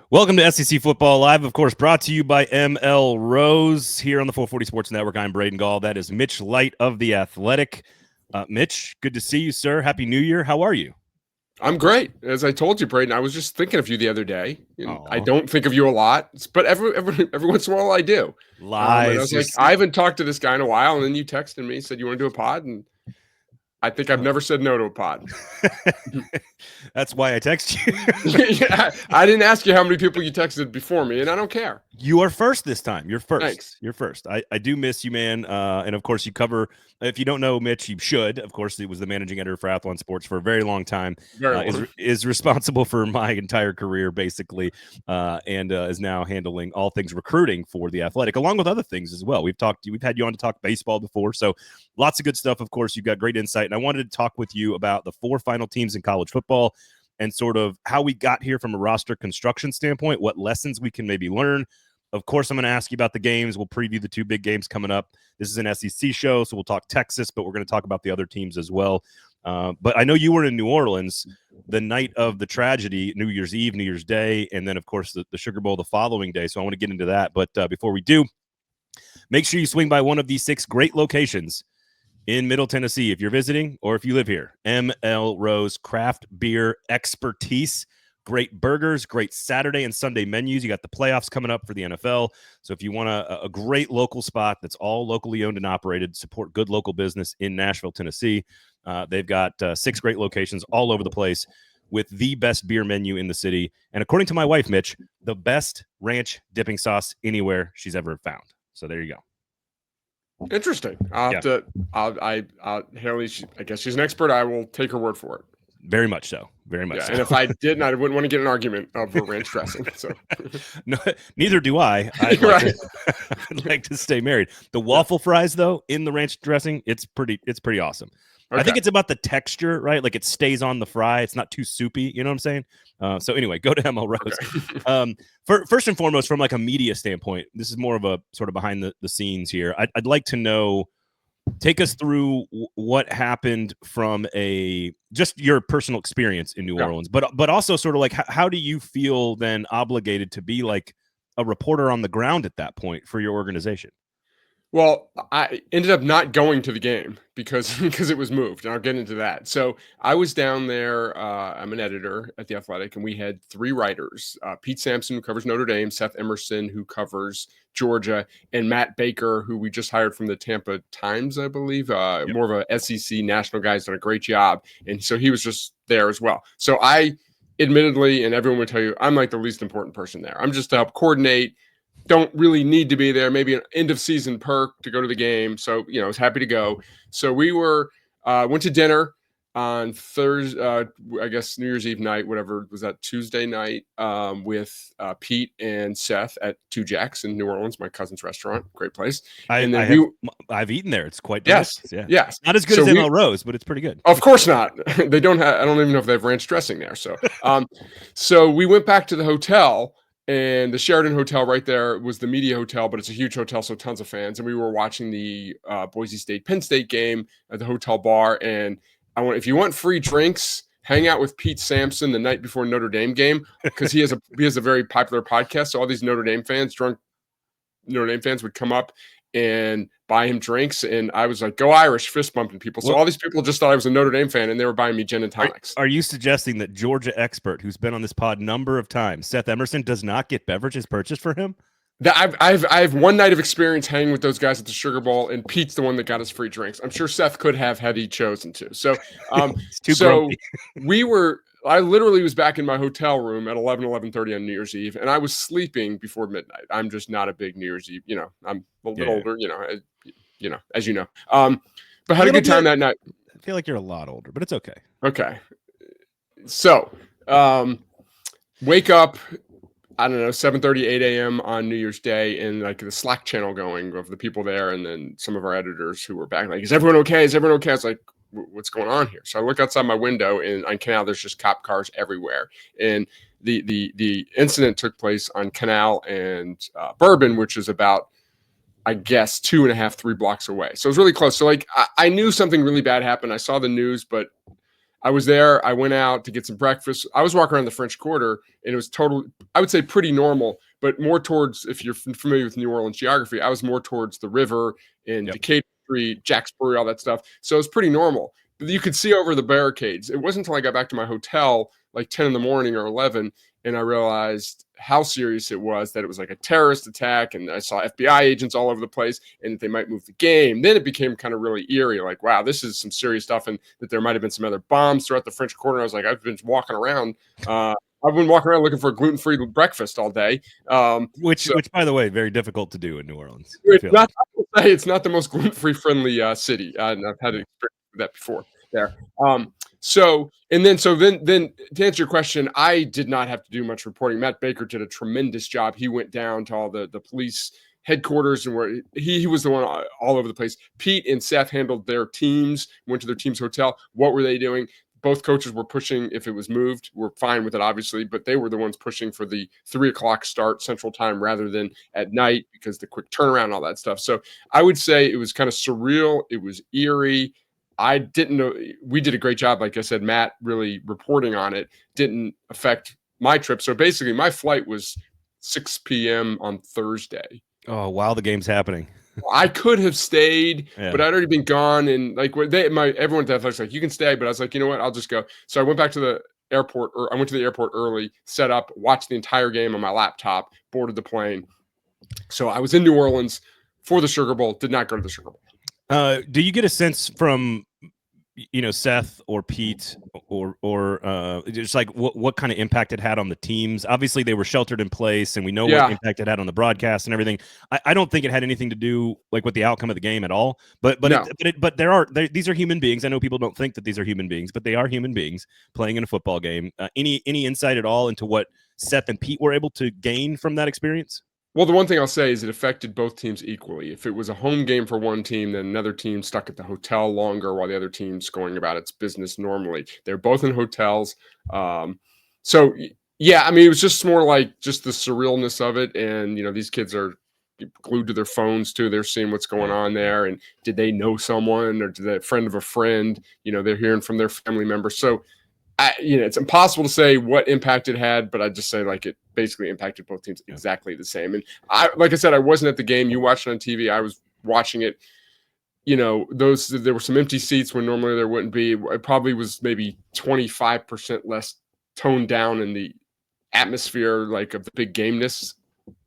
Welcome to SEC Football Live, of course, brought to you by ML Rose here on the 440 Sports Network. I'm Braden Gall. That is Mitch Light of The Athletic. Mitch, good to see you, sir. Happy New Year. How are you? I'm great. As I told you, Braden, I was just thinking of you the other day. And I Aw. don't think of you a lot, but every once in a while I do. And I Lies. was like, I haven't talked to this guy in a while. And then you texted me, said you want to do a pod. And I think I've never said no to a pod. That's why I text you. Yeah, I didn't ask you how many people you texted before me, and I don't care. You are first this time. You're first. Thanks. You're first. I do miss you, man. And of course, you cover. If you don't know Mitch, you should. Of course, he was the managing editor for Athlon Sports for a very long time. Is responsible for my entire career, basically, and is now handling all things recruiting for The Athletic, along with other things as well. We've had you on to talk baseball before, so lots of good stuff. Of course, you've got great insight, and I wanted to talk with you about the 4 final teams in college football and sort of how we got here from a roster construction standpoint, what lessons we can maybe learn. Of course, I'm going to ask you about the games. We'll preview the 2 big games coming up. This is an SEC show, so we'll talk Texas, but we're going to talk about the other teams as well. But I know you were in New Orleans the night of the tragedy, New Year's Eve, New Year's Day, and then, of course, the Sugar Bowl the following day. So I want to get into that. But before we do, make sure you swing by one of these 6 great locations in Middle Tennessee if you're visiting or if you live here. ML Rose Craft Beer Expertise. Great burgers, great Saturday and Sunday menus. You got the playoffs coming up for the NFL. So if you want a great local spot that's all locally owned and operated, support good local business in Nashville, Tennessee. They've got 6 great locations all over the place with the best beer menu in the city. And according to my wife, Mitch, the best ranch dipping sauce anywhere she's ever found. So there you go. Interesting. Haley, I guess she's an expert. I will take her word for it. Very much so. Very much so. And if I didn't, I wouldn't want to get an argument over ranch dressing. So no, neither do I. I'd like to stay married. The waffle fries, though, in the ranch dressing, it's pretty awesome. Okay. I think it's about the texture, right? Like it stays on the fry. It's not too soupy. You know what I'm saying? So anyway, go to ML Rose. Okay. First and foremost, from like a media standpoint, this is more of a sort of behind the scenes here. I'd like to know, take us through what happened from just your personal experience in New Orleans, but also sort of like how do you feel then obligated to be like a reporter on the ground at that point for your organization? Well, I ended up not going to the game because it was moved, and I'll get into that. So I was down there. I'm an editor at The Athletic, and we had 3 writers, Pete Sampson, who covers Notre Dame, Seth Emerson, who covers Georgia, and Matt Baker, who we just hired from the Tampa Times, I believe, more of a SEC national guy. He's done a great job. And so he was just there as well. So I admittedly, and everyone would tell you, I'm like the least important person there. I'm just to help coordinate. Don't really need to be there, maybe an end of season perk to go to the game. So, I was happy to go. So we went to dinner on Thursday, I guess New Year's Eve night, whatever, was that Tuesday night, with Pete and Seth at Two Jacks in New Orleans, my cousin's restaurant. Great place. I've eaten there. It's quite delicious. Yes. Not as good as ML Rose, but it's pretty good. Of course not. They don't have, I don't even know if they have ranch dressing there. So, so we went back to the hotel. And the Sheraton Hotel right there was the media hotel, but it's a huge hotel, so tons of fans. And we were watching the Boise State Penn State game at the hotel bar. And if you want free drinks, hang out with Pete Sampson the night before Notre Dame game, because he has a very popular podcast. So all these drunk Notre Dame fans would come up and buy him drinks, and I was like, "Go Irish!" fist bumping people. So all these people just thought I was a Notre Dame fan, and they were buying me gin and tonics. Are you suggesting that Georgia expert, who's been on this pod a number of times, Seth Emerson, does not get beverages purchased for him? I have one night of experience hanging with those guys at the Sugar Bowl, and Pete's the one that got us free drinks. I'm sure Seth could have had he chosen to. So, I literally was back in my hotel room at 11:30 on New Year's Eve, and I was sleeping before midnight. I'm just not a big New Year's Eve. I'm a little bit older. As you know. But had a good time that night. I feel like you're a lot older, but it's okay. Okay. So, wake up. I don't know, 7:30, 8 a.m. on New Year's Day, and like the Slack channel going of the people there, and then some of our editors who were back, like, is everyone okay? Is everyone okay? I was like, what's going on here? So I look outside my window, and on Canal, there's just cop cars everywhere. And the incident took place on Canal and Bourbon, which is about, I guess, 2.5, 3 blocks away. So it was really close. So like I knew something really bad happened. I saw the news, but I was there. I went out to get some breakfast. I was walking around the French Quarter, and it was I would say pretty normal, but more towards, if you're familiar with New Orleans geography, I was more towards the river and Decatur Street, Jacksbury, all that stuff. So it was pretty normal. But you could see over the barricades. It wasn't until I got back to my hotel, like 10 in the morning or 11, and I realized how serious it was, that it was like a terrorist attack. And I saw FBI agents all over the place and that they might move the game. Then it became kind of really eerie, like, wow, this is some serious stuff. And that there might've been some other bombs throughout the French Quarter. I was like, I've been walking around. I've been walking around looking for a gluten-free breakfast all day. Which, by the way, very difficult to do in New Orleans. It's not the most gluten-free friendly city. I've had to experience that before there. So then to answer your question, I did not have to do much reporting. Matt Baker did a tremendous job. He went down to all the police headquarters, and where he was the one all over the place. Pete and Seth handled their teams, went to their team's hotel. What were they doing? Both coaches were pushing. If it was moved, we're fine with it, obviously, but they were the ones pushing for the 3:00 start Central Time rather than at night, because the quick turnaround, all that stuff. So I would say it was kind of surreal. It was eerie. I didn't know. We did a great job. Like I said, Matt really reporting on it didn't affect my trip. So basically my flight was 6 p.m. on Thursday. Oh, while the game's happening. I could have stayed, but I'd already been gone. And like everyone at the Athletics like, you can stay, but I was like, you know what? I'll just go. So I went back to the airport, or I went to the airport early, set up, watched the entire game on my laptop, boarded the plane. So I was in New Orleans for the Sugar Bowl, did not go to the Sugar Bowl. Do you get a sense from, Seth or Pete or just like what kind of impact it had on the teams? Obviously they were sheltered in place, and we know what impact it had on the broadcast and everything. I don't think it had anything to do like with the outcome of the game at all, but these are human beings. I know people don't think that these are human beings, but they are human beings playing in a football game. Any insight at all into what Seth and Pete were able to gain from that experience? Well, the one thing I'll say is it affected both teams equally. If it was a home game for one team, then another team stuck at the hotel longer while the other team's going about its business normally. They're both in hotels. So, yeah, I mean, it was just more like just the surrealness of it. And, these kids are glued to their phones too. They're seeing what's going on there. And did they know someone, or did they a friend of a friend? They're hearing from their family members. So, it's impossible to say what impact it had, but I'd just say like it basically impacted both teams exactly the same. And like I said, I wasn't at the game. You watched it on TV. I was watching it. There were some empty seats when normally there wouldn't be. It probably was maybe 25% less toned down in the atmosphere, like of the big gameness.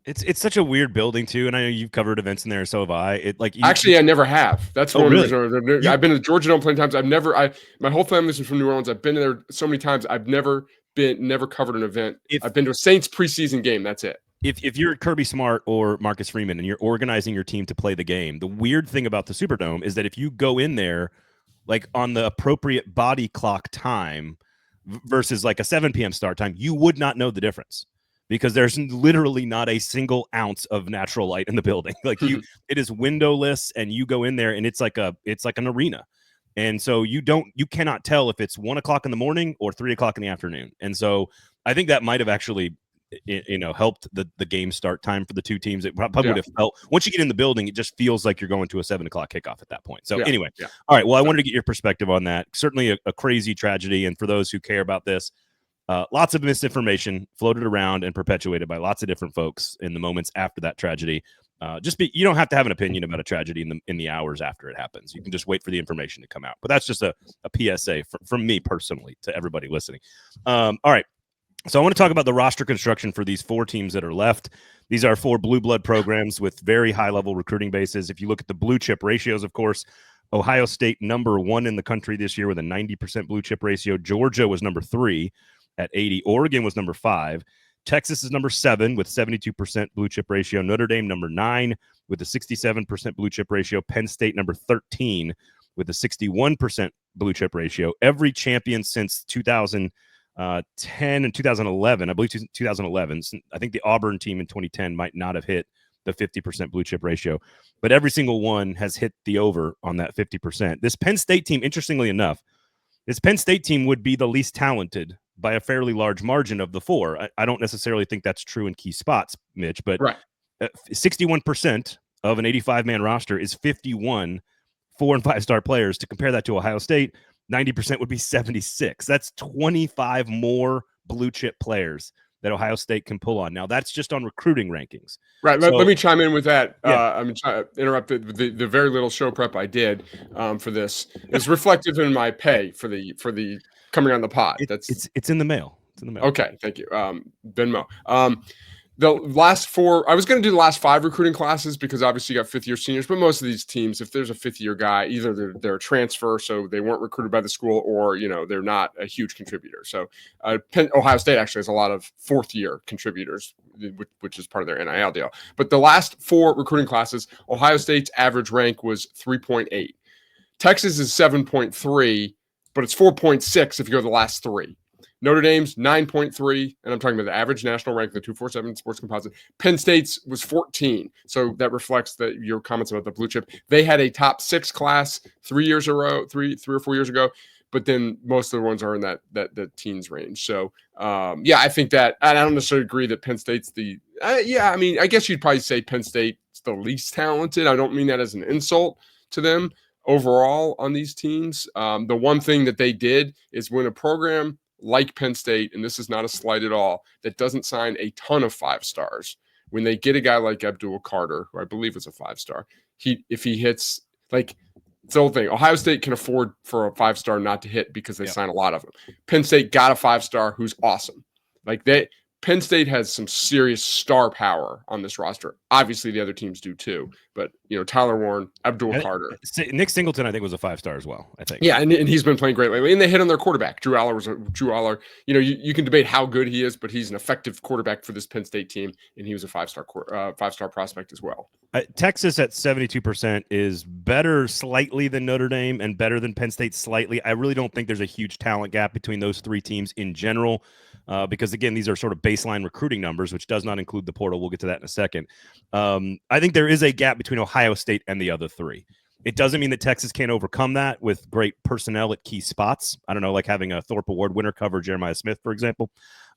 It's such a weird building too, and I know you've covered events in there, so have I. Actually, I never have. That's one reason. I've been to Georgia Dome plenty of times. My whole family's from New Orleans. I've been there so many times. I've never covered an event. I've been to a Saints preseason game. That's it. If you're Kirby Smart or Marcus Freeman and you're organizing your team to play the game, the weird thing about the Superdome is that if you go in there like on the appropriate body clock time versus like a 7 p.m. start time, you would not know the difference, because there's literally not a single ounce of natural light in the building. Like it is windowless, and you go in there and it's like an arena. And so you cannot tell if it's 1 o'clock in the morning or 3 o'clock in the afternoon. And so I think that might've actually, helped the game start time for the two teams. It probably would have felt, once you get in the building, it just feels like you're going to a 7 o'clock kickoff at that point. So anyway, all right. Well, I wanted to get your perspective on that. Certainly a crazy tragedy. And for those who care about this, lots of misinformation floated around and perpetuated by lots of different folks in the moments after that tragedy. You don't have to have an opinion about a tragedy in the hours after it happens. You can just wait for the information to come out. But that's just a PSA from me personally to everybody listening. All right. So I want to talk about the roster construction for these 4 teams that are left. These are 4 blue blood programs with very high level recruiting bases. If you look at the blue chip ratios, of course, Ohio State number 1 in the country this year with a 90% blue chip ratio. Georgia was number 3 at 80. Oregon was number 5. Texas is number 7 with 72% blue chip ratio. Notre Dame number 9 with a 67% blue chip ratio. Penn State number 13 with a 61% blue chip ratio. Every champion since 2010 and 2011, I believe 2011. I think the Auburn team in 2010 might not have hit the 50% blue chip ratio, but every single one has hit the over on that 50%. This Penn State team, interestingly enough, would be the least talented by a fairly large margin of the 4. I don't necessarily think that's true in key spots, Mitch, but 61% of an 85-man roster is 51 4- and 5-star players. To compare that to Ohio State, 90% would be 76. That's 25 more blue chip players that Ohio State can pull on. Now, that's just on recruiting rankings. Right. So, let me chime in with that. Yeah. I'm trying to interrupt the very little show prep I did for this. It's reflective in my pay for the coming on the pod. It's in the mail. It's in the mail. Okay. Thank you. Venmo. The last four, I was going to do the last 5 recruiting classes because obviously you got 5th-year seniors, but most of these teams, if there's a 5th-year guy, either they're a transfer, so they weren't recruited by the school, or they're not a huge contributor. So Ohio State actually has a lot of 4th-year contributors, which is part of their NIL deal. But the last 4 recruiting classes, Ohio State's average rank was 3.8. Texas is 7.3, but it's 4.6 if you go to the last 3. Notre Dame's 9.3, and I'm talking about the average national rank, the 247 sports composite. Penn State's was 14. So that reflects your comments about the blue chip. They had a top 6 class 3 or 4 years ago, but then most of the ones are in that teens range. So I think that, and I don't necessarily agree that Penn State's I guess you'd probably say Penn State's the least talented. I don't mean that as an insult to them overall on these teams. The one thing that they did is when a program like Penn State, and this is not a slight at all, that doesn't sign a ton of 5 stars. When they get a guy like Abdul Carter, who I believe is a 5-star, if he hits, like, it's the whole thing. Ohio State can afford for a 5-star not to hit because they sign a lot of them. Penn State got a 5-star who's awesome. Like, Penn State has some serious star power on this roster. Obviously, the other teams do too. But, Tyler Warren, Abdul Carter. Nick Singleton, I think, was a 5-star as well, I think. Yeah, and he's been playing great lately. And they hit on their quarterback. Drew Aller. You can debate how good he is, but he's an effective quarterback for this Penn State team, and he was a 5-star prospect as well. Texas at 72% is better slightly than Notre Dame and better than Penn State slightly. I really don't think there's a huge talent gap between those 3 teams in general. Because, again, these are sort of baseline recruiting numbers, which does not include the portal. We'll get to that in a second. I think there is a gap between Ohio State and the other 3. It doesn't mean that Texas can't overcome that with great personnel at key spots. I don't know, like having a Thorpe Award winner cover Jeremiah Smith, for example.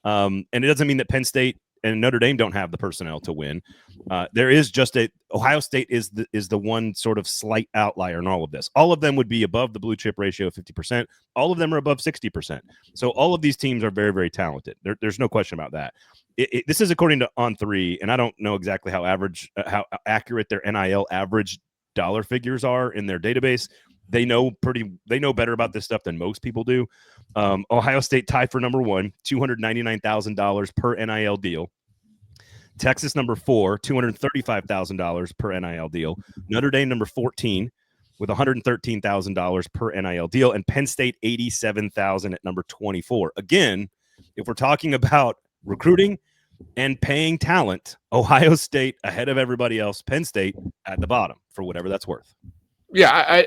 And it doesn't mean that Penn State and Notre Dame don't have the personnel to win. There is just Ohio State is the one sort of slight outlier in all of this. All of them would be above the blue chip ratio of 50%. All of them are above 60%. So all of these teams are very, very talented. There's no question about that. This is according to On3, and I don't know exactly how accurate their NIL average dollar figures are in their database. They know better about this stuff than most people do. Ohio State tied for number 1, $299,000 per NIL deal. Texas number 4, $235,000 per NIL deal. Notre Dame number 14 with $113,000 per NIL deal, and Penn State $87,000 at number 24. Again, if we're talking about recruiting and paying talent, Ohio State ahead of everybody else, Penn State at the bottom for whatever that's worth. Yeah,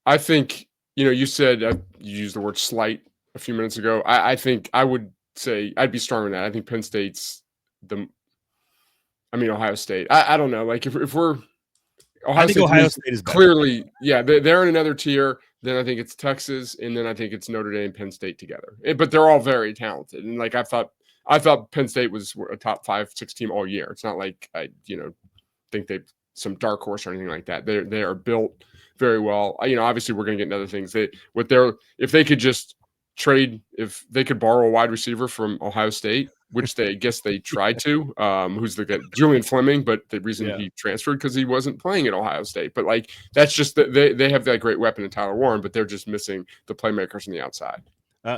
I think, you said you used the word slight a few minutes ago. I think I would say I'd be stronger than that. I think Penn State's Ohio State. I don't know. Like if we're Ohio State is clearly, they're in another tier. Then I think it's Texas, and then I think it's Notre Dame, Penn State together. But they're all very talented, and like I thought Penn State was a top 5-6 team all year. It's not like I think they've some dark horse or anything like that. They are built very well. Obviously we're going to get into other things. If they could just trade, if they could borrow a wide receiver from Ohio State, which they tried to, who's the guy, Julian Fleming, but the reason he transferred because he wasn't playing at Ohio State. But like that's just they have that great weapon in Tyler Warren, but they're just missing the playmakers on the outside.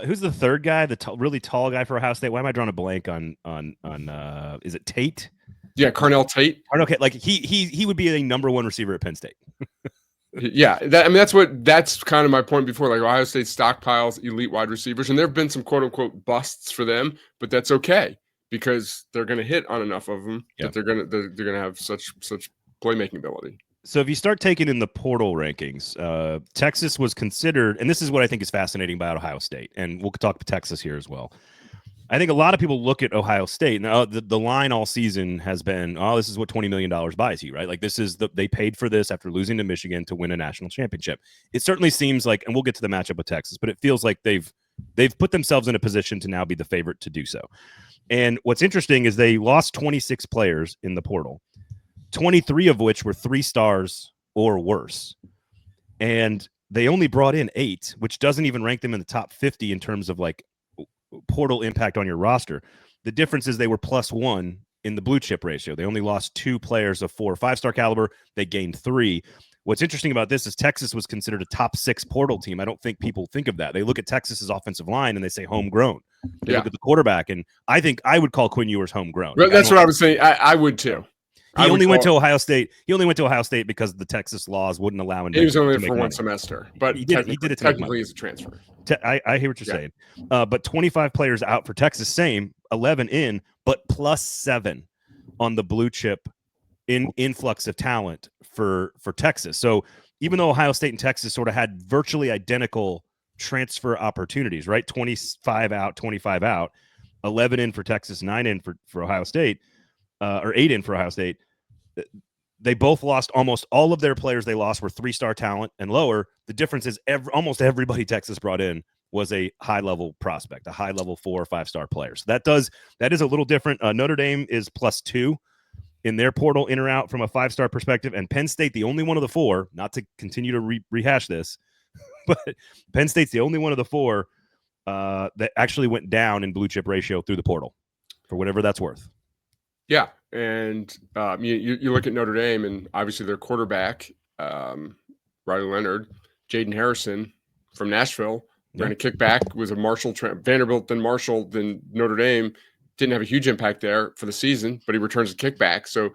Who's the third guy? The really tall guy for Ohio State. Why am I drawing a blank on? Is it Tate? Yeah, Carnell Tate. Okay, like he would be a number 1 receiver at Penn State. Yeah, that's kind of my point before. Like Ohio State stockpiles elite wide receivers, and there have been some quote unquote busts for them, but that's okay because they're going to hit on enough of them that they're going to have such playmaking ability. So if you start taking in the portal rankings, Texas was considered, and this is what I think is fascinating about Ohio State, and we'll talk to Texas here as well. I think a lot of people look at Ohio State, and the line all season has been, this is what $20 million buys you, right? Like they paid for this after losing to Michigan to win a national championship. It certainly seems like, and we'll get to the matchup with Texas, but it feels like they've put themselves in a position to now be the favorite to do so. And what's interesting is they lost 26 players in the portal, 23 of which were 3 stars or worse. And they only brought in 8, which doesn't even rank them in the top 50 in terms of like portal impact on your roster. The difference is they were +1 in the blue chip ratio. They only lost 2 players of 4 or 5-star caliber. They gained 3. What's interesting about this is Texas was considered a top 6 portal team. I don't think people think of that. They look at Texas's offensive line and they say homegrown. They look at the quarterback, and I think I would call Quinn Ewers homegrown. Well, that's what I was saying. I would too. He only went to Ohio State. He only went to Ohio State because the Texas laws wouldn't allow him. He was only for one semester, but he did it technically as a transfer. I hear what you're saying. But 25 players out for Texas, same 11 in, but +7 on the blue chip influx of talent for Texas. So even though Ohio State and Texas sort of had virtually identical transfer opportunities, right? 25 out, 25 out, 11 in for Texas, 9 in for Ohio State, or 8 in for Ohio State. They both lost almost all of their players. They lost were 3-star talent and lower. The difference is almost everybody Texas brought in was a high-level prospect, a high-level 4 or 5-star player. So that is a little different. Notre Dame is +2 in their portal in or out from a 5-star perspective, and Penn State, the only one of the 4, not to continue to rehash this, but Penn State's the only one of the 4 that actually went down in blue chip ratio through the portal, for whatever that's worth. Yeah, and you look at Notre Dame, and obviously their quarterback, Riley Leonard, Jaden Harrison from Nashville, ran a kickback, was a Marshall, Vanderbilt, then Marshall, then Notre Dame. Didn't have a huge impact there for the season, but he returns a kickback. So,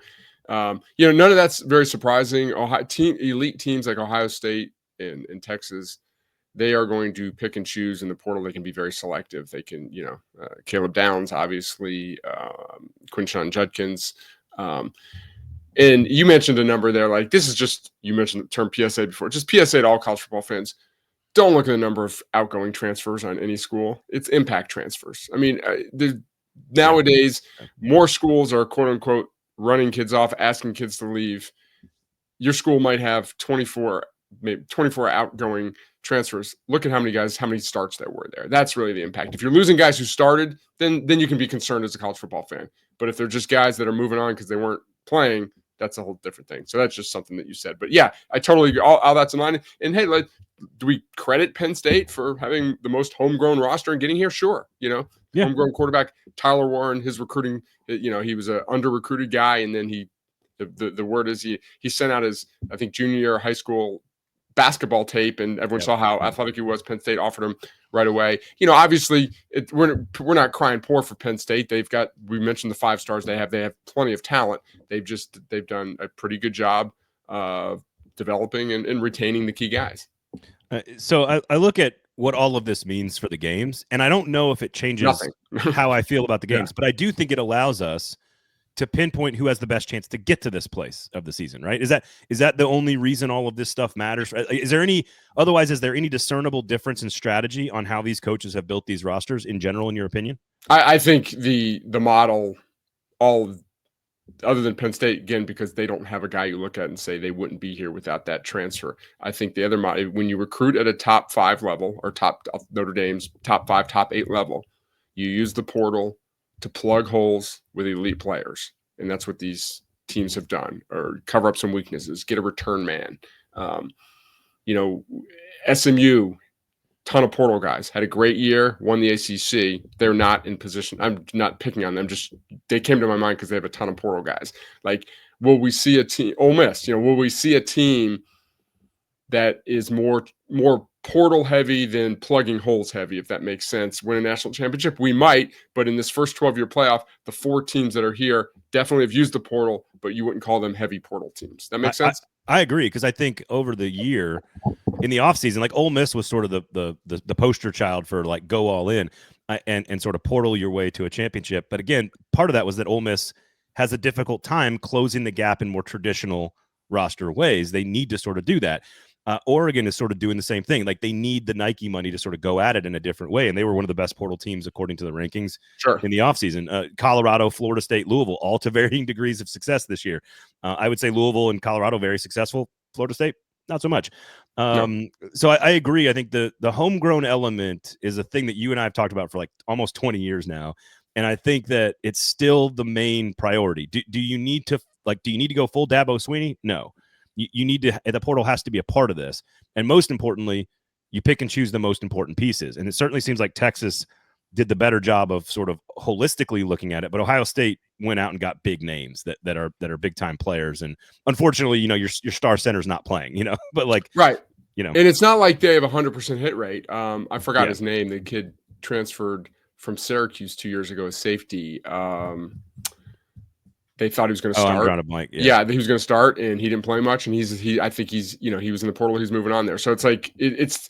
none of that's very surprising. Elite teams like Ohio State and Texas, they are going to pick and choose in the portal. They can be very selective. They can, Caleb Downs, obviously, Quinshon Judkins. And you mentioned a number there. Like, this is just, you mentioned the term PSA before, just PSA to all college football fans. Don't look at the number of outgoing transfers on any school. It's impact transfers. I mean, nowadays, more schools are, quote unquote, running kids off, asking kids to leave. Your school might have 24 outgoing transfers. Look at how many starts there were there. That's really the impact. If you're losing guys who started, then you can be concerned as a college football fan. But if they're just guys that are moving on because they weren't playing, that's a whole different thing. So that's just something that you said. But yeah, I totally agree. All that's in line. And hey, do we credit Penn State for having the most homegrown roster and getting here? Sure. Homegrown quarterback Tyler Warren, his recruiting, he was an under-recruited guy, and then the word is he sent out his, I think, junior year high school basketball tape, and everyone saw how athletic he was. Penn State offered him right away. Obviously we're not crying poor for Penn State. We mentioned the 5 stars they have plenty of talent. They've done a pretty good job of developing and retaining the key guys. So I look at what all of this means for the games, and I don't know if it changes how I feel about the games, but I do think it allows us to pinpoint who has the best chance to get to this place of the season, right? Is that the only reason all of this stuff matters? Is there any discernible difference in strategy on how these coaches have built these rosters in general, in your opinion? I think the model, all other than Penn State, again, because they don't have a guy you look at and say they wouldn't be here without that transfer. I think the other model, when you recruit at a top 5 level, or Notre Dame's top 5, top 8 level, you use the portal to plug holes with elite players. And that's what these teams have done, or cover up some weaknesses, get a return man. SMU, ton of portal guys, had a great year, won the ACC. They're not in position. I'm not picking on them. Just, they came to my mind because they have a ton of portal guys. Like, will we see a team, Ole Miss, will we see a team that is more portal heavy than plugging holes heavy, if that makes sense, win a national championship? We might, but in this first 12-year playoff, the 4 teams that are here definitely have used the portal, but you wouldn't call them heavy portal teams. That makes sense? I agree, because I think over the year, in the offseason, like, Ole Miss was sort of the poster child for, like, go all in and sort of portal your way to a championship. But again, part of that was that Ole Miss has a difficult time closing the gap in more traditional roster ways. They need to sort of do that. Oregon is sort of doing the same thing. Like, they need the Nike money to sort of go at it in a different way. And they were one of the best portal teams, according to the rankings, in the offseason. Colorado, Florida State, Louisville, all to varying degrees of success this year. I would say Louisville and Colorado, very successful. Florida State, not so much. So I agree. I think the homegrown element is a thing that you and I have talked about for like almost 20 years now. And I think that it's still the main priority. Do you need to go full Dabo Swinney? No. you need to, the portal has to be a part of this. And most importantly, you pick and choose the most important pieces. And it certainly seems like Texas did the better job of sort of holistically looking at it, but Ohio State went out and got big names that are big time players. And unfortunately, your star center's not playing, but like, right. And it's not like they have 100% hit rate. I forgot his name. The kid transferred from Syracuse 2 years ago as safety. They thought he was going to start. I'm drawing a blank. Yeah, he was going to start, and he didn't play much. And I think he's, he was in the portal. He's moving on there. So it's like it's.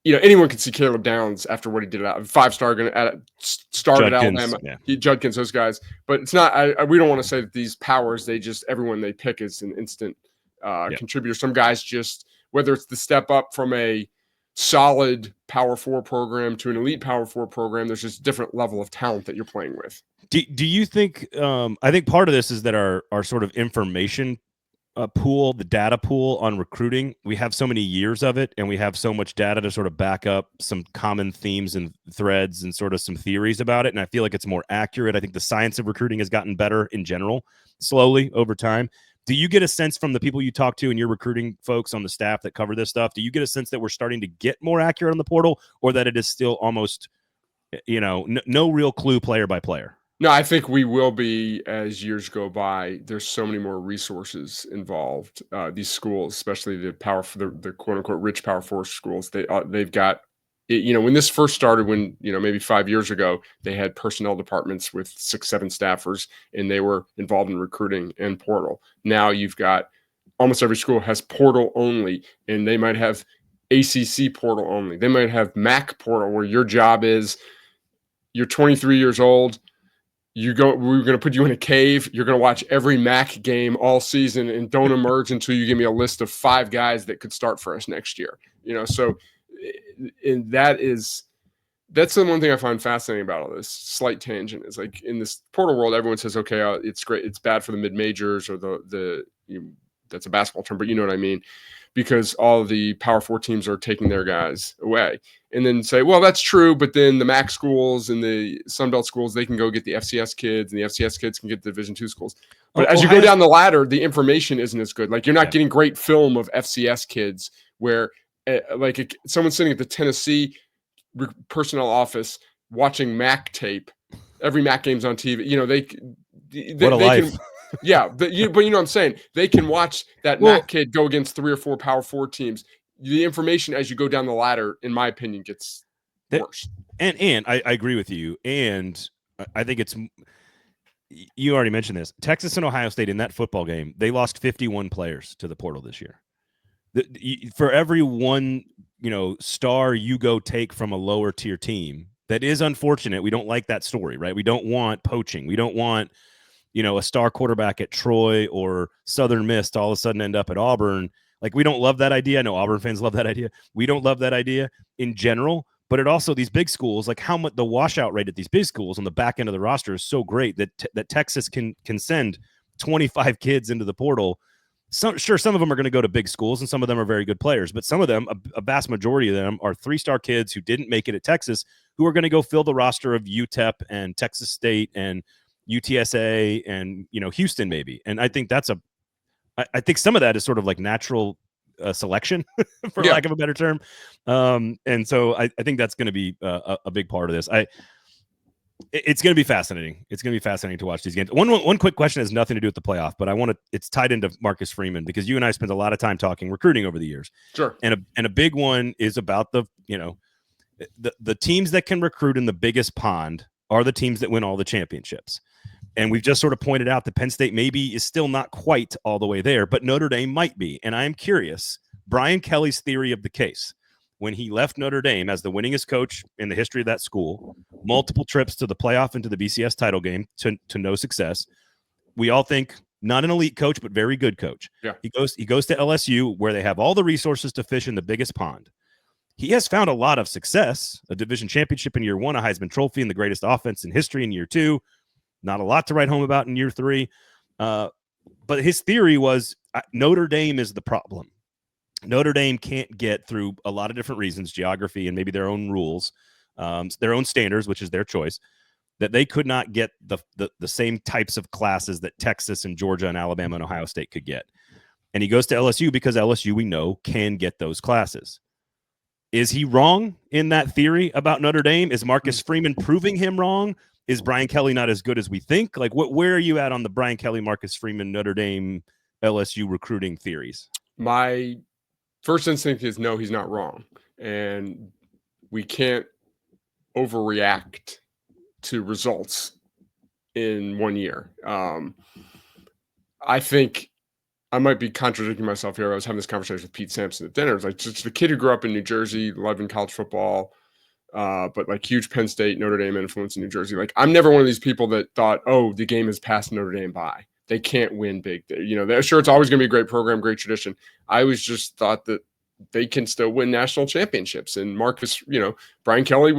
Anyone can see Caleb Downs after what he did. 5-star going to start at Alabama. Judkins, those guys. But it's not. We don't want to say that these powers. Everyone they pick is an instant contributor. Some guys just, whether it's the step up from a solid Power 4 program to an elite Power 4 program, there's just a different level of talent that you're playing with. Do you think? I think part of this is that our sort of information pool, the data pool on recruiting, we have so many years of it, and we have so much data to sort of back up some common themes and threads and sort of some theories about it. And I feel like it's more accurate. I think the science of recruiting has gotten better in general, slowly over time. Do you get a sense from the people you talk to and your recruiting folks on the staff that cover this stuff? Do you get a sense that we're starting to get more accurate on the portal, or that it is still almost, no real clue player by player? No, I think we will be as years go by. There's so many more resources involved. These schools, especially the quote unquote rich Power 4 schools, they've got, when this first started, when, maybe 5 years ago, they had personnel departments with 6-7 staffers, and they were involved in recruiting and portal. Now you've got almost every school has portal only, and they might have ACC portal only. They might have MAC portal, where your job is, you're 23 years old. We're going to put you in a cave. You're going to watch every MAC game all season and don't emerge until you give me a list of 5 guys that could start for us next year. So, and that's the one thing I find fascinating about all this. Slight tangent is, like, in this portal world, everyone says, okay, it's great. It's bad for the mid majors, or that's a basketball term, but you know what I mean, because all of the Power 4 teams are taking their guys away. And then say, well, that's true, but then the MAC schools and the Sunbelt schools, they can go get the FCS kids, and the FCS kids can get the Division II schools. But as you go down the ladder, the information isn't as good. Like, you're not getting great film of FCS kids where, someone sitting at the Tennessee personnel office watching MAC tape. Every MAC game's on TV. What a life. But you know what I'm saying? They can watch that MAC kid go against 3 or 4 Power 4 teams. The information as you go down the ladder, in my opinion, gets worse. And I agree with you. And I think you already mentioned this. Texas and Ohio State, in that football game, they lost 51 players to the portal this year. For every one, star you go take from a lower tier team, that is unfortunate. We don't like that story, right? We don't want poaching. We don't want, a star quarterback at Troy or Southern Miss to all of a sudden end up at Auburn. Like, we don't love that idea. I know Auburn fans love that idea. We don't love that idea in general, but it also, these big schools, like, how much the washout rate at these big schools on the back end of the roster is so great that Texas can send 25 kids into the portal. Some of them are going to go to big schools, and some of them are very good players, but some of them, a vast majority of them, are 3-star kids who didn't make it at Texas, who are going to go fill the roster of UTEP and Texas State and UTSA and, Houston maybe. And I think I think some of that is sort of like natural selection, for lack of a better term. And so I think that's going to be a big part of this. It's going to be fascinating. It's going to be fascinating to watch these games. One quick question has nothing to do with the playoff, but it's tied into Marcus Freeman, because you and I spent a lot of time talking recruiting over the years. Sure. And a big one is about the teams that can recruit in the biggest pond are the teams that win all the championships. And we've just sort of pointed out that Penn State maybe is still not quite all the way there, but Notre Dame might be. And I am curious, Brian Kelly's theory of the case, when he left Notre Dame as the winningest coach in the history of that school, multiple trips to the playoff and to the BCS title game to no success. We all think not an elite coach, but very good coach. Yeah. He goes to LSU, where they have all the resources to fish in the biggest pond. He has found a lot of success, a division championship in year 1, a Heisman Trophy, and the greatest offense in history in year 2. Not a lot to write home about in year 3. But his theory was Notre Dame is the problem. Notre Dame can't get, through a lot of different reasons, geography and maybe their own rules, their own standards, which is their choice, that they could not get the same types of classes that Texas and Georgia and Alabama and Ohio State could get. And he goes to LSU because LSU, we know, can get those classes. Is he wrong in that theory about Notre Dame? Is Marcus Freeman proving him wrong? Is Brian Kelly not as good as we think? Like, where are you at on the Brian Kelly, Marcus Freeman, Notre Dame, LSU recruiting theories? My first instinct is no, he's not wrong. And we can't overreact to results in 1 year. I think I might be contradicting myself here. I was having this conversation with Pete Sampson at dinner. It's like just the kid who grew up in New Jersey, loving college football, but like huge Penn State, Notre Dame influence in New Jersey. Like I'm never one of these people that thought, oh, the game has passed Notre Dame by. They can't win big. They're sure it's always going to be a great program, great tradition. I always just thought that they can still win national championships. And Marcus, Brian Kelly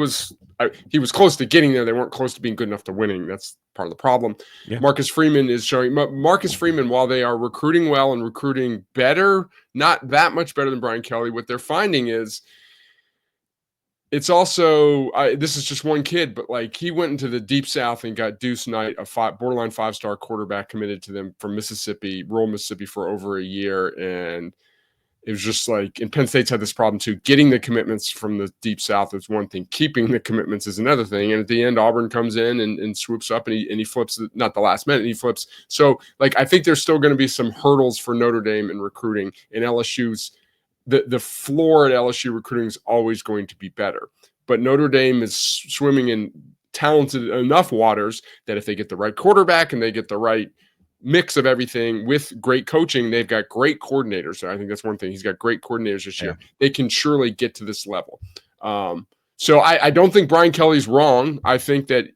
he was close to getting there. They weren't close to being good enough to winning. That's part of the problem. Yeah. Marcus Freeman is showing Marcus Freeman, while they are recruiting well and recruiting better, not that much better than Brian Kelly, what they're finding is it's also, this is just one kid, but like he went into the Deep South and got Deuce Knight, borderline 5-star quarterback committed to them from Mississippi, rural Mississippi for over a year. And it was just like, and Penn State's had this problem too. Getting the commitments from the Deep South is one thing. Keeping the commitments is another thing. And at the end, Auburn comes in and swoops up and he flips, not the last minute, he flips. So like, I think there's still going to be some hurdles for Notre Dame in recruiting, and LSU's, the floor at LSU recruiting is always going to be better. But Notre Dame is swimming in talented enough waters that if they get the right quarterback and they get the right mix of everything with great coaching, they've got great coordinators. So I think that's one thing. He's got great coordinators this year. They can surely get to this level. So I don't think Brian Kelly's wrong. I think that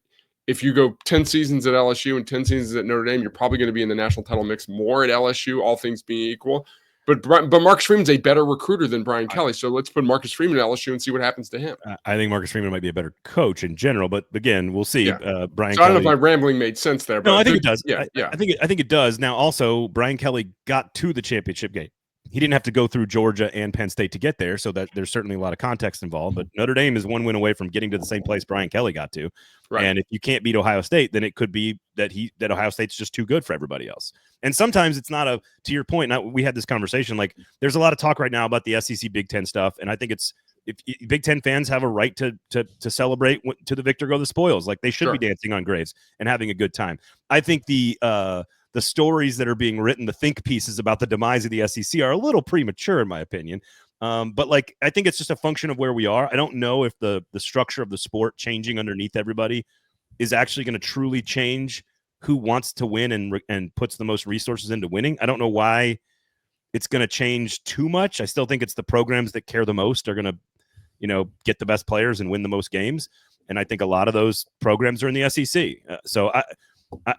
if you go 10 seasons at LSU and 10 seasons at Notre Dame, you're probably going to be in the national title mix more at LSU, all things being equal. But Marcus Freeman's a better recruiter than Brian Kelly. So let's put Marcus Freeman at LSU and see what happens to him. I think Marcus Freeman might be a better coach in general, but again, we'll see. Yeah. Brian so I don't Kelly, know if my rambling made sense there. But no, I think it does. Yeah. I think it does. Now, also, Brian Kelly got to the championship game. He didn't have to go through Georgia and Penn State to get there, so that there's certainly a lot of context involved. But Notre Dame is one win away from getting to the same place Brian Kelly got to. Right. And if you can't beat Ohio State, then it could be that Ohio State's just too good for everybody else. And sometimes it's not to your point. We had this conversation. Like, there's a lot of talk right now about the SEC Big Ten stuff, and I think it's if Big Ten fans have a right to celebrate to the victor go the spoils. Like they should be dancing on graves and having a good time. I think the stories that are being written, the think pieces about the demise of the SEC are a little premature, in my opinion. But like, I think it's just a function of where we are. I don't know if the structure of the sport changing underneath everybody is actually going to truly change who wants to win and puts the most resources into winning. I don't know why it's going to change too much. I still think it's the programs that care the most are going to, get the best players and win the most games. And I think a lot of those programs are in the SEC. So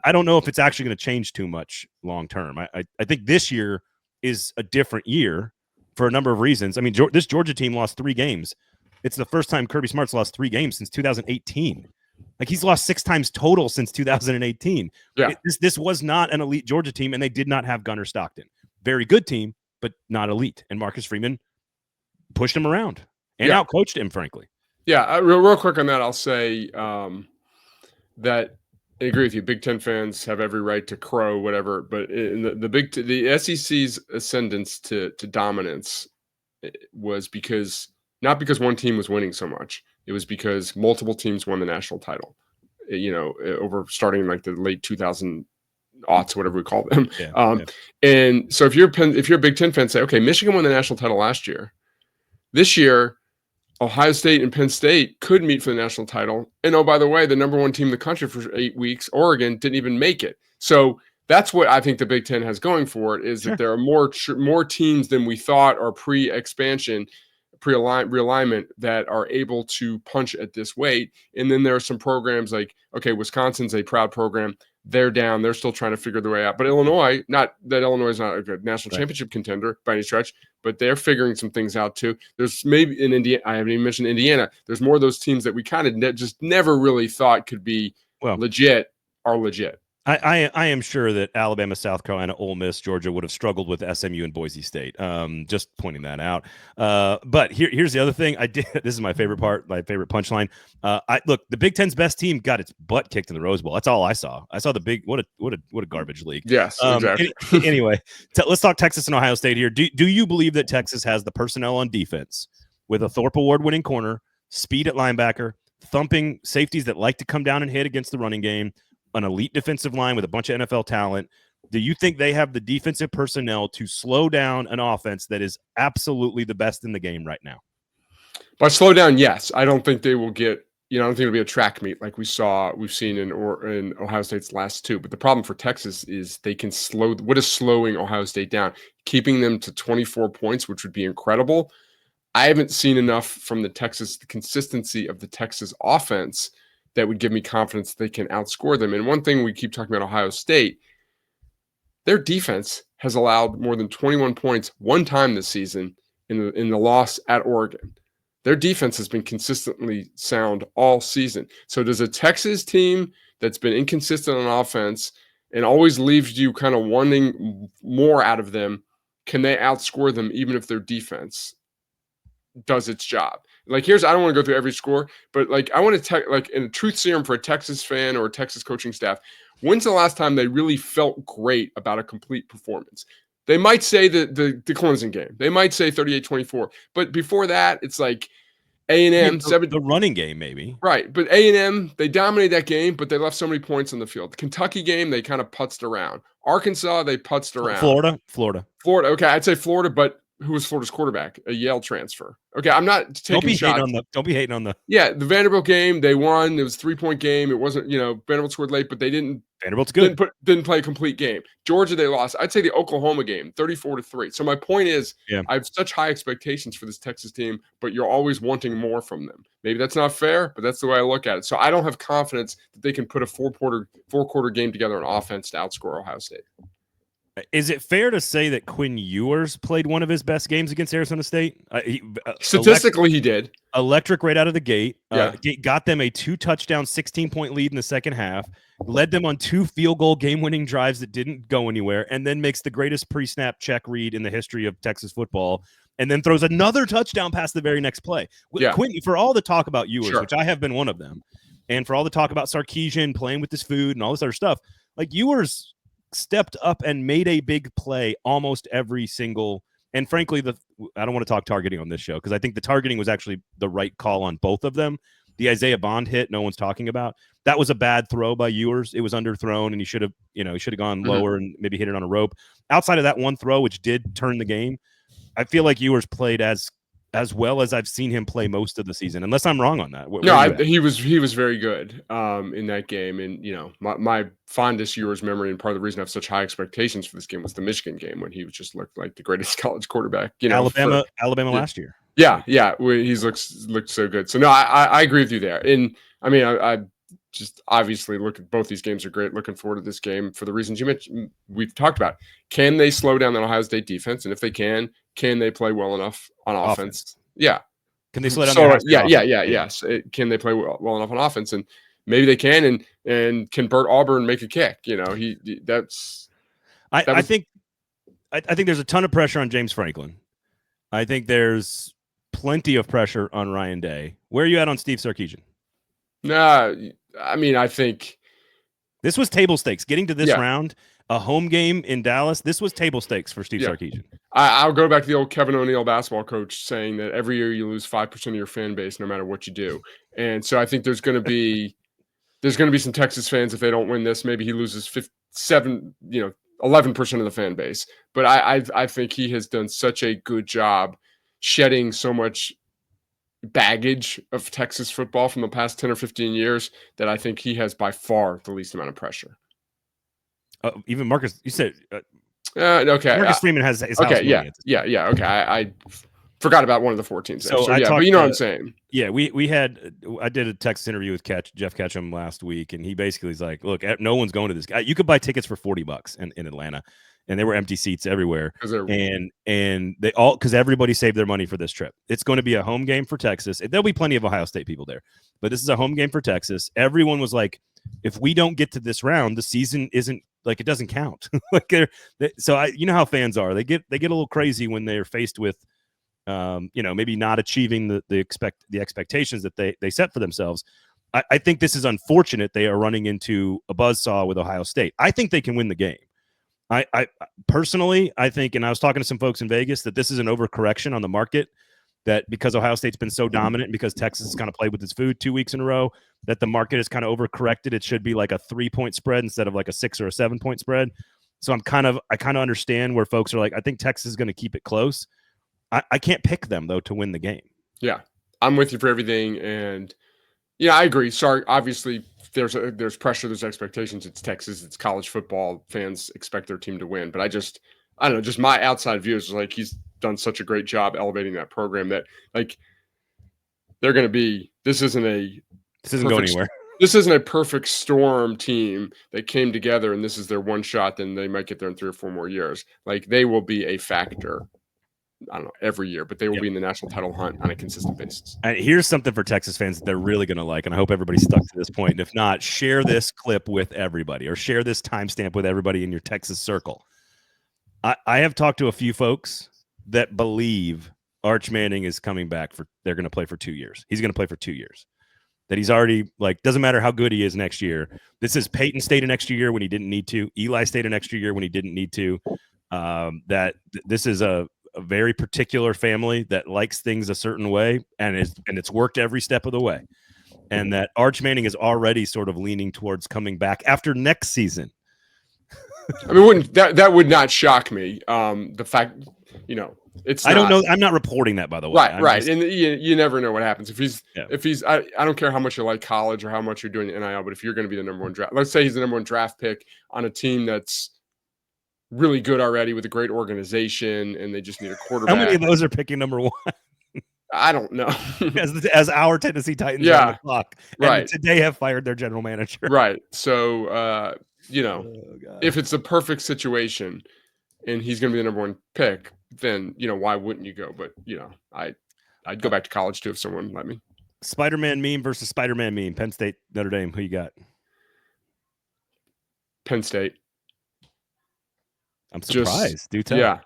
I don't know if it's actually going to change too much long term. I think this year is a different year for a number of reasons. I mean, this Georgia team lost 3 games. It's the first time Kirby Smart's lost 3 games since 2018. Like, he's lost 6 times total since 2018. Yeah. This was not an elite Georgia team, and they did not have Gunnar Stockton. Very good team, but not elite. And Marcus Freeman pushed him around and outcoached him, frankly. Yeah, real quick on that, I'll say that I agree with you. Big Ten fans have every right to crow, whatever. But in the SEC's ascendance to dominance was not because one team was winning so much. It was because multiple teams won the national title. Over starting like the late 2000 aughts, whatever we call them. And so if you're a Big Ten fan, say, okay, Michigan won the national title last year. This year, Ohio State and Penn State could meet for the national title. And oh, by the way, the number 1 team in the country for 8 weeks, Oregon, didn't even make it. So that's what I think the Big Ten has going for it, is that there are more teams than we thought are pre-expansion, realignment that are able to punch at this weight. And then there are some programs like, okay, Wisconsin's a proud program. They're down. They're still trying to figure their way out. But Illinois, not that Illinois is not a good national championship contender by any stretch, but they're figuring some things out too. There's maybe in Indiana, I haven't even mentioned Indiana. There's more of those teams that we kind of just never really thought could be legit are legit. I am sure that Alabama, South Carolina, Ole Miss, Georgia would have struggled with SMU and Boise State. Just pointing that out. But here's the other thing. I did. This is my favorite part. My favorite punchline. Look, the Big Ten's best team got its butt kicked in the Rose Bowl. That's all I saw. I saw the big. What a garbage league. Yes, exactly. Anyway, let's talk Texas and Ohio State here. Do you believe that Texas has the personnel on defense with a Thorpe Award winning corner, speed at linebacker, thumping safeties that like to come down and hit against the running game, an elite defensive line with a bunch of NFL talent? Do you think they have the defensive personnel to slow down an offense that is absolutely the best in the game right now? By slow down, yes. I don't think they will get, I don't think it'll be a track meet like we've seen in Ohio State's last two. But the problem for Texas is they can slow. What is slowing Ohio State down? Keeping them to 24 points, which would be incredible. I haven't seen enough from the consistency of the Texas offense that would give me confidence they can outscore them. And one thing we keep talking about Ohio State, their defense has allowed more than 21 points one time this season in the loss at Oregon. Their defense has been consistently sound all season. So does a Texas team that's been inconsistent on offense and always leaves you kind of wanting more out of them, can they outscore them even if their defense does its job? I don't want to go through every score, but I want to in a truth serum for a Texas fan or a Texas coaching staff, when's the last time they really felt great about a complete performance? They might say the Clemson game. They might say 38-24. But before that, it's like A&M. The running game, maybe. Right. But A&M, they dominated that game, but they left so many points on the field. The Kentucky game, they kind of putzed around. Arkansas, they putzed around. Florida. Okay, I'd say Florida, but who was Florida's quarterback? A Yale transfer. Okay, I'm not taking shots. Don't be hating on the. Yeah, the Vanderbilt game, they won. It was a 3-point game. It wasn't, Vanderbilt scored late, but they didn't. Vanderbilt's good. Didn't play a complete game. Georgia, they lost. I'd say the Oklahoma game, 34-3. So my point is, I have such high expectations for this Texas team, but you're always wanting more from them. Maybe that's not fair, but that's the way I look at it. So I don't have confidence that they can put a four-quarter game together on offense to outscore Ohio State. Is it fair to say that Quinn Ewers played one of his best games against Arizona State? Statistically, he did. Electric right out of the gate. Yeah. Got them a 2-touchdown, 16-point lead in the second half, led them on 2 field goal game-winning drives that didn't go anywhere, and then makes the greatest pre-snap check read in the history of Texas football, and then throws another touchdown pass the very next play. Yeah. Quinn, for all the talk about Ewers, sure, which I have been one of them, and for all the talk about Sarkisian playing with his food and all this other stuff, Ewers stepped up and made a big play almost every single. And frankly, I don't want to talk targeting on this show because I think the targeting was actually the right call on both of them. The Isaiah Bond hit, no one's talking about. That was a bad throw by Ewers. It was underthrown, and he should have gone lower and maybe hit it on a rope. Outside of that one throw, which did turn the game, I feel like Ewers played as well as I've seen him play most of the season, unless I'm wrong on that. He was very good in that game. And, my fondest Ewers memory and part of the reason I have such high expectations for this game was the Michigan game when he just looked like the greatest college quarterback. Alabama last year. Yeah. He's looked so good. So, no, I agree with you there. And, I just obviously look at both these games are great. Looking forward to this game for the reasons you mentioned. We've talked about. Can they slow down the Ohio State defense? And if they can they play well enough on offense? Yeah. Can they slow down? Yes. Can they play well enough on offense? And maybe they can. And can Bert Auburn make a kick? I think there's a ton of pressure on James Franklin. I think there's plenty of pressure on Ryan Day. Where are you at on Steve Sarkisian? Nah, I think this was table stakes. Getting to this round, a home game in Dallas, this was table stakes for Steve Sarkisian. I'll go back to the old Kevin O'Neill basketball coach saying that every year you lose 5% of your fan base no matter what you do. And so I think there's going to be some Texas fans if they don't win this. Maybe he loses 11% of the fan base. But I think he has done such a good job shedding so much baggage of Texas football from the past 10 or 15 years that I think he has by far the least amount of pressure. Even Marcus, you said okay. Marcus Freeman has his okay. Yeah. Okay. I forgot about one of the 14 teams. So but you know what I'm saying. Yeah, I did a Texas interview with Jeff Ketchum last week, and he basically is like, look, no one's going to this guy. You could buy tickets for $40 in Atlanta. and there were empty seats everywhere. And they all, because everybody saved their money for this trip. It's going to be a home game for Texas. There'll be plenty of Ohio State people there, but this is a home game for Texas. Everyone was like, if we don't get to this round, the season isn't, like, it doesn't count. So you know how fans are. They get a little crazy when they're faced with, maybe not achieving the expectations that they set for themselves. I think this is unfortunate. They are running into a buzzsaw with Ohio State. I think they can win the game. I personally, I think, and I was talking to some folks in Vegas, that this is an overcorrection on the market, that because Ohio State's been so dominant and because Texas has kind of played with its food 2 weeks in a row, that the market is kind of overcorrected. It should be like a 3-point spread instead of like a 6 or a 7-point spread. So I kind of understand where folks are like, I think Texas is going to keep it close. I can't pick them though to win the game. Yeah, I'm with you for everything, and yeah, I agree. Sorry, obviously there's pressure, there's expectations. It's Texas, it's college football. Fans expect their team to win, but I don't know. Just my outside view is like he's done such a great job elevating that program that like they're going to be. This isn't going anywhere. This isn't a perfect storm team that came together and this is their one shot. Then they might get there in 3 or 4 more years. Like they will be a factor. I don't know, every year, but they will be in the national title hunt on a consistent basis. And here's something for Texas fans that they're really going to like, and I hope everybody stuck to this point. And if not, share this clip with everybody or share this timestamp with everybody in your Texas circle. I have talked to a few folks that believe Arch Manning is coming back they're going to play for 2 years. He's going to play for 2 years. That he's already, like, doesn't matter how good he is next year. This is Peyton stayed an extra year when he didn't need to. Eli stayed an extra year when he didn't need to. This is a very particular family that likes things a certain way, and it's worked every step of the way. And that Arch Manning is already sort of leaning towards coming back after next season. I mean, that would not shock me. The fact, it's. I don't know. I'm not reporting that, by the way. Right. And you never know what happens if he's. I don't care how much you like college or how much you're doing NIL, but if you're going to be the number one draft, let's say he's the number one draft pick on a team that's really good already with a great organization, and they just need a quarterback. How many of those are picking number one? I don't know. as our Tennessee Titans on the clock, and today have fired their general manager. Right. So, if it's a perfect situation and he's going to be the number one pick, then, why wouldn't you go? But, I'd go back to college too if someone let me. Spider-Man meme versus Spider-Man meme. Penn State, Notre Dame. Who you got? Penn State. I'm surprised. Do tell. Yeah.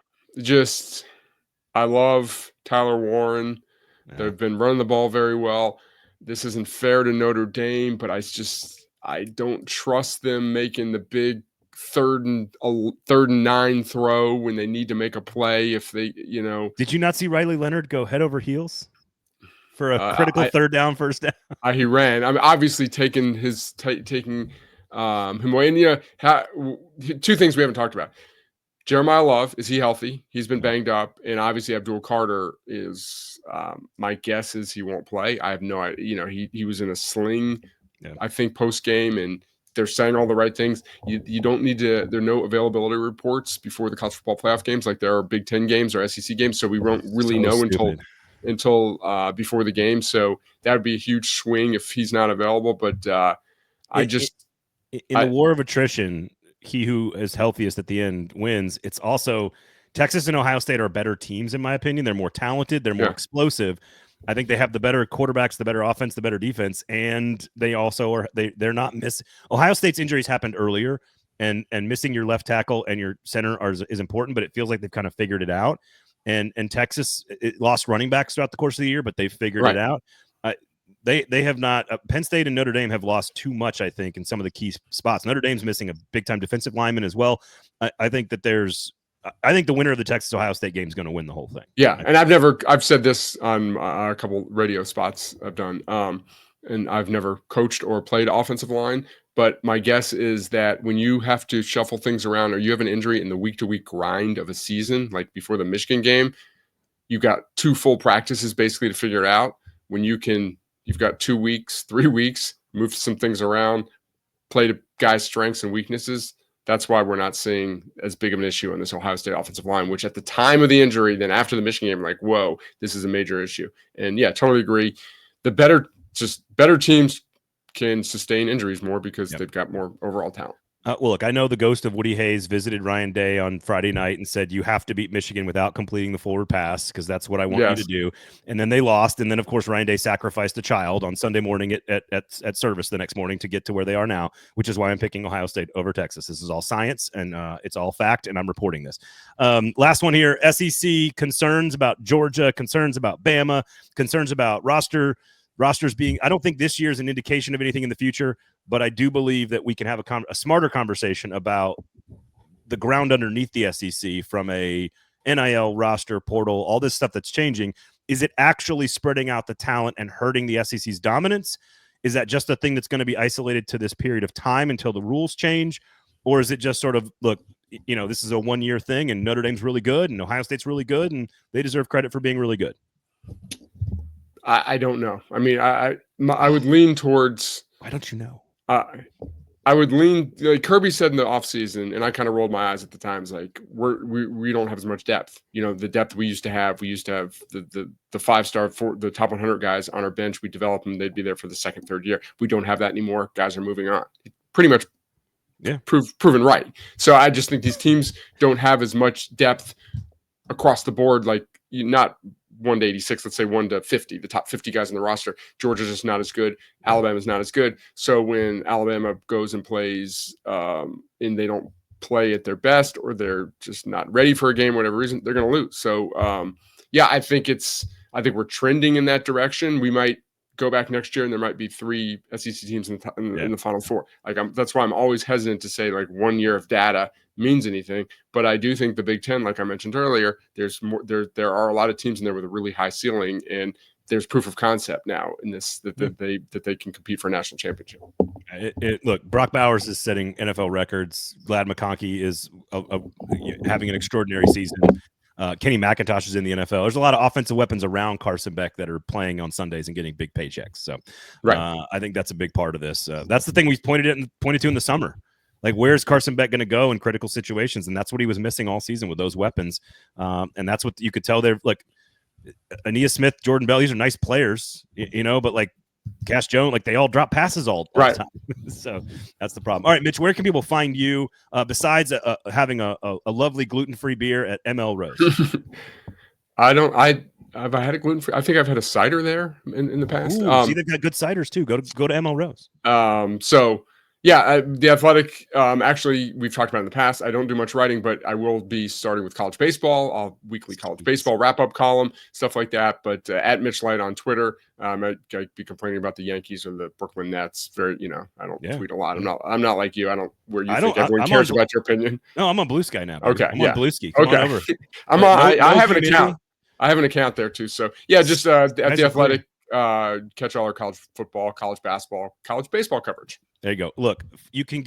I love Tyler Warren. Yeah. They've been running the ball very well. This isn't fair to Notre Dame, but I don't trust them making the big third and 9 throw when they need to make a play. If they, Did you not see Riley Leonard go head over heels for a critical third down, first down? He ran. I'm obviously taking him away. And 2 things we haven't talked about. Jeremiah Love, is he healthy? He's been banged up. And obviously Abdul Carter is, my guess is he won't play. I have no idea. He was in a sling, I think, post-game, and they're saying all the right things. You don't need to – there are no availability reports before the college football playoff games like there are Big Ten games or SEC games, so we won't really know until before the game. So that would be a huge swing if he's not available. But in the war of attrition – he who is healthiest at the end wins. It's also Texas and Ohio State are better teams, in my opinion. They're more talented. They're more explosive. I think they have the better quarterbacks, the better offense, the better defense, and they also are. They're not miss. Ohio State's injuries happened earlier, and missing your left tackle and your center is important. But it feels like they've kind of figured it out. And Texas lost running backs throughout the course of the year, but they've figured it out. They have not. Penn State and Notre Dame have lost too much, I think, in some of the key spots. Notre Dame's missing a big-time defensive lineman as well. I think that I think the winner of the Texas-Ohio State game is going to win the whole thing. Yeah, and I've said this on a couple radio spots I've done, and I've never coached or played offensive line, but my guess is that when you have to shuffle things around or you have an injury in the week-to-week grind of a season, like before the Michigan game, you've got 2 full practices basically to figure it out. When you've got 2 weeks, 3 weeks, move some things around, play to guys' strengths and weaknesses. That's why we're not seeing as big of an issue on this Ohio State offensive line, which at the time of the injury, then after the Michigan game, like, whoa, this is a major issue. And yeah, totally agree. The better teams can sustain injuries more because they've got more overall talent. Well, look, I know the ghost of Woody Hayes visited Ryan Day on Friday night and said, you have to beat Michigan without completing the forward pass because that's what I want you to do. And then they lost. And then, of course, Ryan Day sacrificed a child on Sunday morning at service the next morning to get to where they are now, which is why I'm picking Ohio State over Texas. This is all science and it's all fact, and I'm reporting this. Last one here, SEC concerns about Georgia, concerns about Bama, concerns about rosters being, I don't think this year is an indication of anything in the future, but I do believe that we can have a smarter conversation about the ground underneath the SEC from a NIL roster portal, all this stuff that's changing. Is it actually spreading out the talent and hurting the SEC's dominance? Is that just a thing that's going to be isolated to this period of time until the rules change? Or is it just sort of, look, this is a 1-year thing and Notre Dame's really good and Ohio State's really good and they deserve credit for being really good? I don't know. I mean, I would lean towards. Why don't you know? I would lean, like Kirby said in the offseason, and I kind of rolled my eyes at the times, like we don't have as much depth. The depth we used to have the 5-star, the top 100 guys on our bench. We develop them, they'd be there for the second, third year. We don't have that anymore. Guys are moving on. Pretty much proven right. So I just think these teams don't have as much depth across the board, like not 1 to 86, let's say 1 to 50, the top 50 guys in the roster. Georgia's just not as good. Alabama's not as good. So when Alabama goes and plays and they don't play at their best, or they're just not ready for a game, whatever reason, they're going to lose. So I think we're trending in that direction. We might go back next year and there might be 3 SEC teams in the Final Four. That's why I'm always hesitant to say like 1 year of data means anything, but I do think the Big Ten, like I mentioned earlier, there's more. There are a lot of teams in there with a really high ceiling, and there's proof of concept now in this that they can compete for a national championship. Look, Brock Bowers is setting NFL records. Glad McConkey is having an extraordinary season. Kenny McIntosh is in the NFL. There's a lot of offensive weapons around Carson Beck that are playing on Sundays and getting big paychecks. So I think that's a big part of this. That's the thing we pointed to in the summer. Like, where's Carson Beck going to go in critical situations? And that's what he was missing all season with those weapons. And that's what you could tell there. Like, Aeneas Smith, Jordan Bell, these are nice players, but like Cash Jones, like they all drop passes all the time. So that's the problem. All right, Mitch, where can people find you besides having a lovely gluten-free beer at ML Rose? Have I had a gluten-free? I think I've had a cider there in the past. See, they've got good ciders too. Go to ML Rose. The Athletic, actually, we've talked about in the past. I don't do much writing, but I will be starting with college baseball, weekly college baseball wrap-up column, stuff like that. But at Mitch Light on Twitter, I'd be complaining about the Yankees or the Brooklyn Nets. I don't tweet a lot. I'm not like you. I don't where you think everyone cares about your opinion. No, I'm on Blue Sky now. Okay, I'm on Blue Sky. Come on over. I have an account. I have an account there too. So just at the Athletic. Catch all our college football, college basketball, college baseball coverage. There you go. Look, you can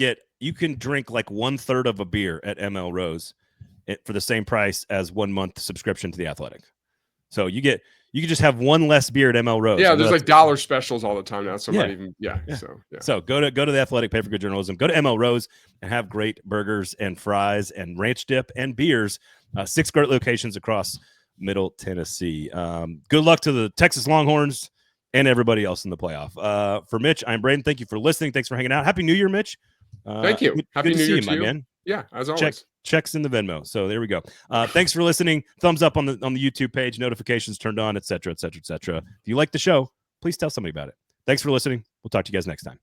drink like 1/3 of a beer at ML Rose for the same price as 1 month subscription to the Athletic. So you can just have one less beer at ML Rose. Yeah, there's like dollar specials all the time now. So So go to the Athletic, pay for good journalism. Go to ML Rose and have great burgers and fries and ranch dip and beers. 6 great locations across Middle Tennessee. Good luck to the Texas Longhorns and everybody else in the playoff. For Mitch, I'm Braden. Thank you for listening. Thanks for hanging out. Happy New Year, Mitch. Thank you. Happy New Year to you, man. Yeah, as always. Checks in the Venmo. So there we go. Thanks for listening. Thumbs up on the YouTube page, notifications turned on, etc., etc., etc. If you like the show, please tell somebody about it. Thanks for listening. We'll talk to you guys next time.